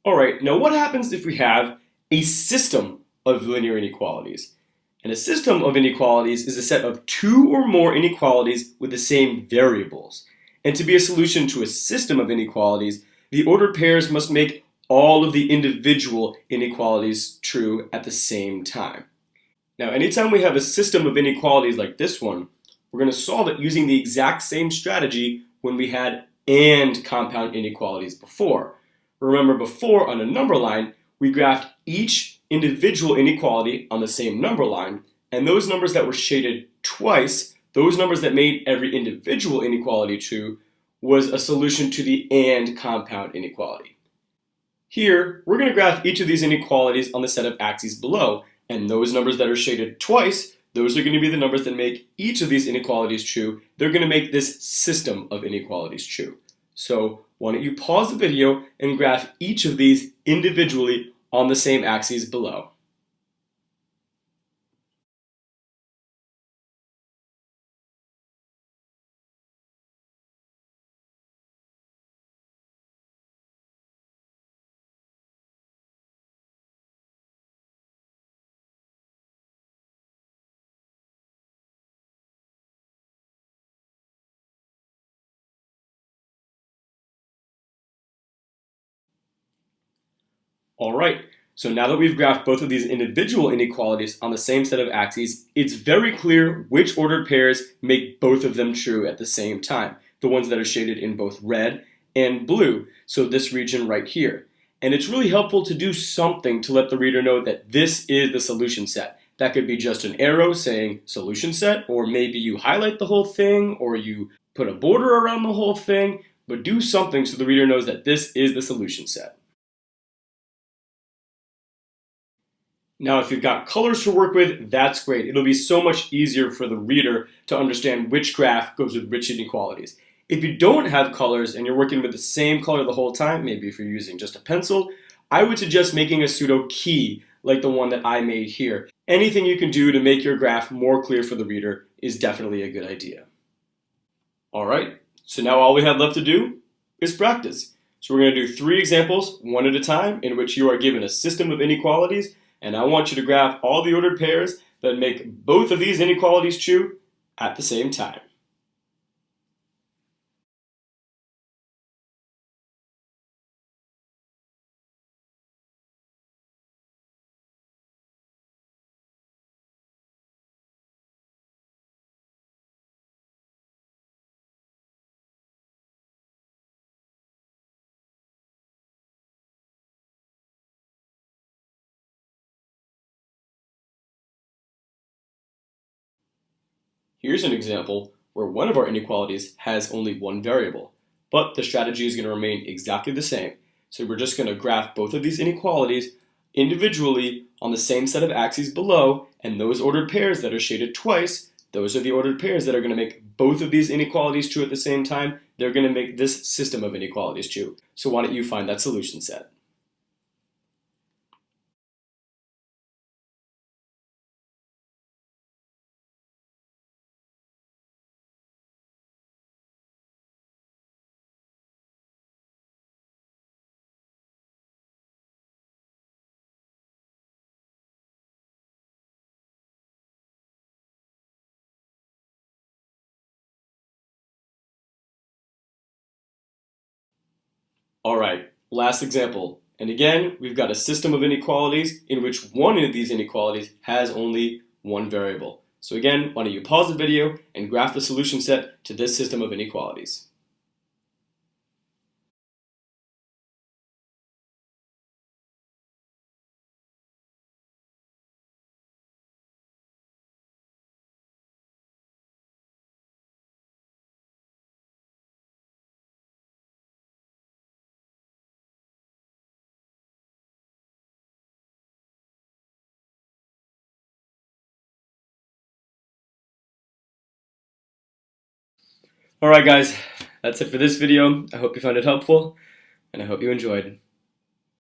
Alright, now what happens if we have a system of linear inequalities? And a system of inequalities is a set of two or more inequalities with the same variables. And to be a solution to a system of inequalities, the ordered pairs must make all of the individual inequalities true at the same time. Now, anytime we have a system of inequalities like this one, we're going to solve it using the exact same strategy when we had and compound inequalities before. Remember, before on a number line, we graphed each individual inequality on the same number line, and those numbers that were shaded twice, those numbers that made every individual inequality true, was a solution to the and compound inequality. Here, we're going to graph each of these inequalities on the set of axes below, and those numbers that are shaded twice, those are going to be the numbers that make each of these inequalities true. They're going to make this system of inequalities true. So why don't you pause the video and graph each of these individually on the same axes below. Alright, so now that we've graphed both of these individual inequalities on the same set of axes, it's very clear which ordered pairs make both of them true at the same time. The ones that are shaded in both red and blue, so this region right here. And it's really helpful to do something to let the reader know that this is the solution set. That could be just an arrow saying solution set, or maybe you highlight the whole thing, or you put a border around the whole thing, but do something so the reader knows that this is the solution set. Now, if you've got colors to work with, that's great. It'll be so much easier for the reader to understand which graph goes with which inequalities. If you don't have colors and you're working with the same color the whole time, maybe if you're using just a pencil, I would suggest making a pseudo key like the one that I made here. Anything you can do to make your graph more clear for the reader is definitely a good idea. Alright, so now all we have left to do is practice. So we're going to do 3 examples, one at a time, in which you are given a system of inequalities, and I want you to graph all the ordered pairs that make both of these inequalities true at the same time. Here's an example where one of our inequalities has only one variable, but the strategy is going to remain exactly the same. So we're just going to graph both of these inequalities individually on the same set of axes below, and those ordered pairs that are shaded twice, those are the ordered pairs that are going to make both of these inequalities true at the same time. They're going to make this system of inequalities true. So why don't you find that solution set? Alright, last example. And again, we've got a system of inequalities in which one of these inequalities has only one variable. So again, why don't you pause the video and graph the solution set to this system of inequalities. Alright guys, that's it for this video. I hope you found it helpful, and I hope you enjoyed.